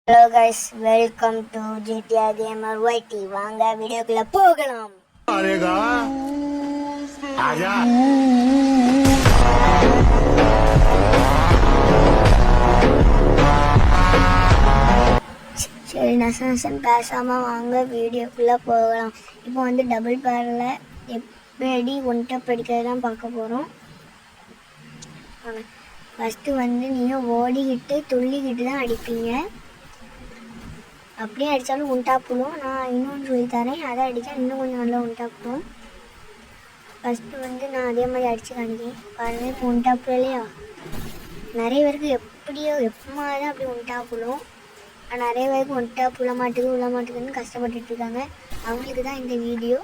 Hello guys, welcome to GTA Gamer YT. வாங்க வீடியோக்குள்ள போகலாம். आएगा आजा சரி நசன் பேசாம வாங்க வீடியோக்குள்ள போகலாம். இப்போ வந்து டபுள் பேரில் எப்படி ஒன்றை படிக்கிறது தான் பார்க்க போகிறோம். ஃபஸ்ட்டு வந்து நீங்கள் ஓடிக்கிட்டு துள்ளிக்கிட்டு தான் அடிப்பீங்க. அப்படியே அடித்தாலும் உண்டாப்பிடும். நான் இன்னொன்று சொல்லித்தரேன், அதை அடித்தா இன்னும் கொஞ்சம் நல்லா உண்டாப்பிடும். ஃபஸ்ட்டு வந்து நான் அதே மாதிரி அடித்து காணிக்கேன் பாருங்கள். இப்போ உண்டாப்பிடும் இல்லையா? நிறைய பேருக்கு எப்பமா தான் அப்படி உண்டாப்பிடும். நிறைய பேருக்கு உள்ள மாட்டுக்குன்னு கஷ்டப்பட்டுட்ருக்காங்க. அவங்களுக்கு தான் இந்த வீடியோ.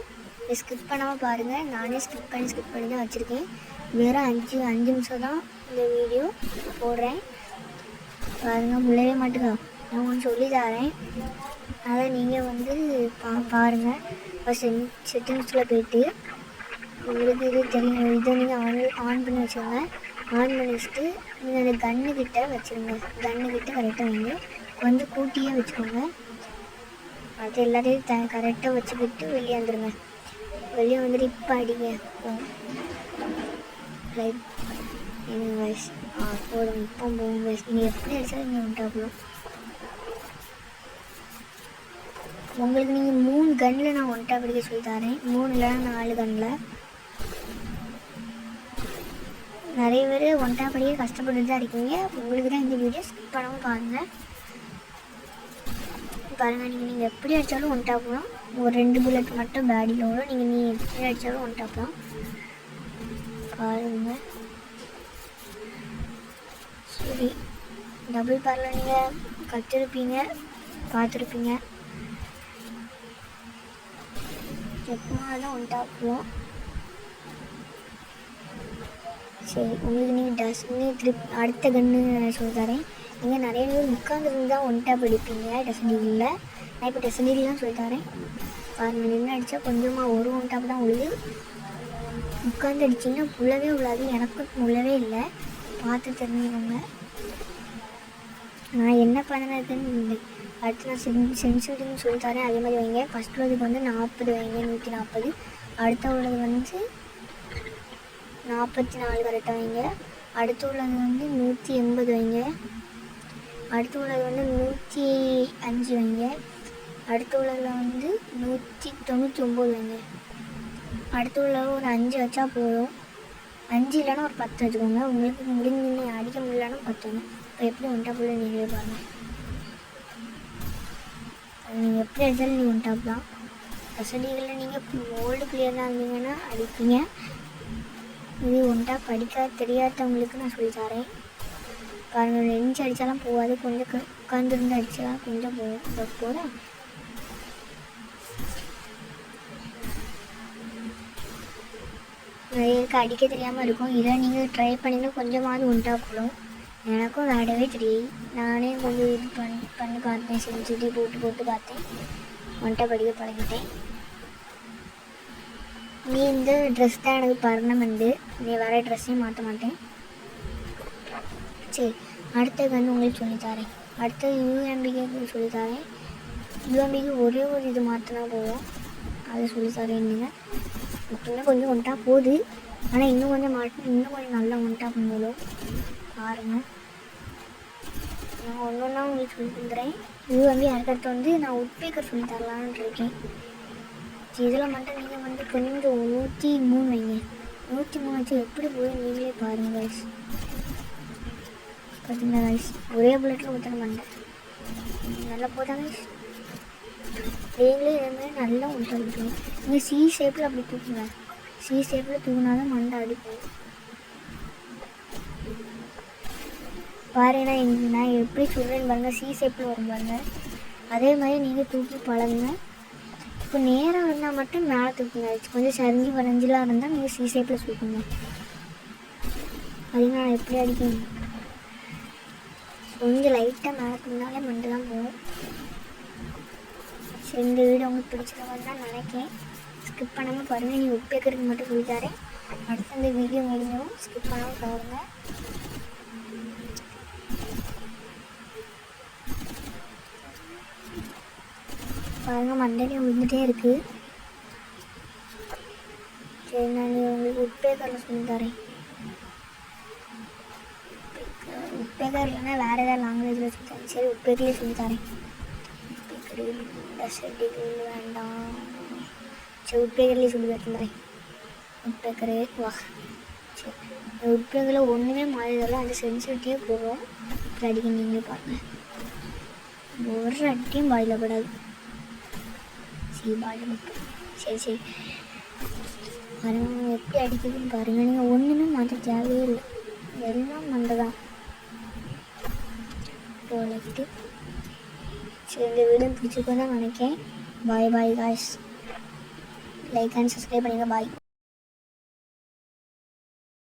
ஸ்கிப் பண்ணாமல் பாருங்கள். நானே ஸ்கிப் பண்ணி தான் வச்சுருக்கேன். வெறும் அஞ்சு நிமிஷம் தான் இந்த வீடியோ போடுறேன். பாருங்கள், முள்ளவே மாட்டுக்கா. நான் ஒன்று சொல்லி தரேன், அதை நீங்கள் வந்து பாருங்கள். ஃபஸ்ட் செட்டிங்ஸில் போய்ட்டு உங்களுக்கு இது தெரியும், இதை நீங்கள் ஆன் பண்ணி வச்சுக்கோங்க. ஆன் பண்ணி வச்சுட்டு நீங்கள் அந்த கன்னுக்கிட்ட வச்சுருங்க. கன்னுக்கிட்ட கரெக்டாக வைங்க. கொஞ்சம் கூட்டியே வச்சுக்கோங்க. அது எல்லாத்தையும் கரெக்டாக வச்சுக்கிட்டு வெளியே வந்துடுங்க. வெளியே வந்துட்டு இப்போ அடிங்க. ரைட் எங்கள் வயசு போதும். இப்போ போகும் வயசு. நீங்கள் எப்படி அடித்தாலும் நீங்கள் உண்டாகலாம். உங்களுக்கு நீங்கள் 3 கன்னில் நான் ஒன்ட்டா பிடிக்க சொல்லி தரேன். 3 இல்லைனா 4 கன்னில். நிறைய பேர் ஒன்ட்டா படிக்க கஷ்டப்பட்டு தான் இருக்கீங்க. உங்களுக்கு தான் இந்த வீடியோ ஸ்கிப் பண்ணாமல் பாருங்கள். நீங்கள் எப்படி அடித்தாலும் ஒன்ட்டா போகலாம். ஒரு 2 புல்லட் மட்டும் பேடியில் வரும். நீங்கள் எப்படி அடித்தாலும் ஒன்ட்டா போகலாம். பாருங்கள். சரி, டபுள் பேரில் நீங்கள் கற்றுருப்பீங்க, பார்த்துருப்பீங்க. எப்போது தான் உண்டாக்குவோம். சரி, உங்களுக்கு நீங்கள் அடுத்த கன்று சொல்லி தரேன். நீங்கள் நிறைய பேர் உட்காந்துருந்து தான் ஒன்ட்டா படிப்பீங்க டெசன்டிகில். நான் இப்போ டெசன்டிகிலாம் சொல்லி தரேன். பாருங்கள், நின்று அடித்தா கொஞ்சமாக ஒரு ஒன்ட்டாப்பு தான் உழுது. உட்காந்து அடிச்சிங்கன்னா உள்ளவே உள்ளாது. எனக்கும் உள்ளவே இல்லை, பார்த்து தெரிஞ்சுக்கோங்க. நான் என்ன பண்ணுறதுன்னு அடுத்து நான் சென்சிட்டிவ்னு சொல்லி தரேன். அதே மாதிரி வைங்க. ஃபஸ்ட் உள்ளதுக்கு வந்து 40 வைங்க, 140. அடுத்த உள்ளது வந்து 44 கரெக்டாக வைங்க. அடுத்து உள்ளது வந்து 180 வைங்க. அடுத்து உள்ளது வந்து 105 வைங்க. அடுத்து உள்ளதில் வந்து 199 வைங்க. அடுத்து உள்ள ஒரு 5 வச்சா போதும். 5 இல்லைன்னா ஒரு 10 வச்சுக்கோங்க. உங்களுக்கு முடிஞ்சு அடிக்க முடியலன்னா 10 வைங்க. இப்போ எப்படி ஒன்ட்டாப்புல நீங்களே பாருங்கள். நீங்கள் எப்படி அடித்தாலும் நீங்கள் ஒன்ட்டாப் தான். வசதிகளில் நீங்கள் ஓல்டு பிளேயராக இருந்தீங்கன்னா அடிப்பீங்க. இது ஒன்ட்டாப் படிக்க தெரியாதவங்களுக்கு நான் சொல்லி தரேன். பாருங்கள், 2 அடித்தாலும் போகாது. கொஞ்சம் உட்காந்துருந்து அடித்தா கொஞ்சம் போகும். போதா நிறைய அடிக்க தெரியாமல் இருக்கும். இதை நீங்கள் ட்ரை பண்ணிங்கன்னா கொஞ்சமாவது உண்டாப்படும். எனக்கும் விளையாடவே தெரியும். நானே கொஞ்சம் இது பண்ணி பார்த்தேன். செஞ்சுட்டு போட்டு பார்த்தேன். ஒன்ட்டா படிக்க பழகிட்டேன். நீ இந்த ட்ரெஸ் தான் எனக்கு பர்மனெண்ட். நீ வேறு ட்ரெஸ்ஸையும் மாற்ற மாட்டேன். சரி, அடுத்தது வந்து உங்களுக்கு சொல்லித்தரேன். அடுத்தது யூஎம்பிக்கு சொல்லித்தரேன். யூஎம்பிக்கு ஒரே ஒரு இது மாற்றினா போதும். அதை சொல்லித்தரேன். நீங்கள் இன்னும் கொஞ்சம் ஒன்ட்டா போகுது, ஆனால் இன்னும் கொஞ்சம் இன்னும் கொஞ்சம் நல்லா ஒன்ட்டா பண்ணுவோம். பாருங்கள், நான் ஒன்றா உங்களுக்கு சொல்லி தந்துடுறேன். யூஎம்பி அதுக்கடுத்து வந்து நான் உட்பேக்கர் சொல்லி தரலான்னு இருக்கேன். இதில் மட்டும் நீங்கள் வந்து கொஞ்சம் 103 வைங்க. 103 வச்சு எப்படி போய் நீங்களே பாருங்கள் கைஸ். பார்த்தீங்களா கைஸ், ஒரே புல்லட்டில் ஊற்ற மாட்டேன். நல்லா போட்டாங்க கைஸ். நீங்களே இதே மாதிரி நல்லா உள்ட்ட அடிக்கணும். நீங்கள் சி ஷேப்பில் அப்படி தூக்குங்க. சி ஷேப்பில் தூக்கினாலும் மண்டை அடிக்கும். பாருங்க, நான் எப்படி சொல்கிறேன்னு பாருங்கள். சி ஷேப்பில் வரும் பாருங்கள். அதே மாதிரி நீங்கள் தூக்கி பழகுங்க. இப்போ நேராக இருந்தால் மட்டும் மேலே தூக்குங்க. கொஞ்சம் சரிஞ்சு வரைஞ்சலாம் இருந்தால் நீங்கள் சி ஷேப்பில் தூக்குங்க. அதுங்க நான் எப்படி அடிக்கணும். கொஞ்சம் லைட்டாக மேலே தூக்கினாலே மண்டை தான் போகும். சரி, இந்த வீடியோ உங்களுக்கு பிடிச்சிருக்கோன்னு தான் நினைக்கிறேன். ஸ்கிப் பண்ணாமல் பாருங்கள். நீங்கள் உட்பேக்கருக்கு மட்டும் சொல்லித்தரேன். அடுத்த இந்த வீடியோ முடிஞ்சிடும். ஸ்கிப் பண்ணாமல் பாருங்கள். பாருங்க மண்டையிலே விழுந்துட்டே இருக்குது. சரி நான் உங்களுக்கு உட்பேக்கரில் சொல்லி தரேன். உட்பேக்கர் இல்லைன்னா வேறு ஏதாவது லாங்குவேஜில் சொல்லி தரேன். சரி உட்பேக்கர்லேயே சொல்லி தரேன். உட்பேக்கர் வேண்டாம். சரி உட்பேக்கர்லேயே சொல்லி தரேன். உட்பேக்கரு வா. சரி உட்பேக்கரில் ஒன்றுமே மாறிடலாம். அந்த சென்சிட்டிவே போடுறோம். அடிக்க நீங்களே பாருங்கள். ஒரு அடியும் பாயில் படாது. சரி பாயில் மட்டும். சரி பாருங்கள் எப்படி அடிக்குதுன்னு பாருங்கள். நீங்கள் ஒன்றுமே மாற்ற தேவையே இல்லை. எல்லாம் மண்டை தான் போலட்டு. சரி இந்த வீடியோ பிடிச்சிருக்கோன்னு தான் நினைக்கிறேன். Bye guys. Like and subscribe பண்ணுங்கள். பாய்.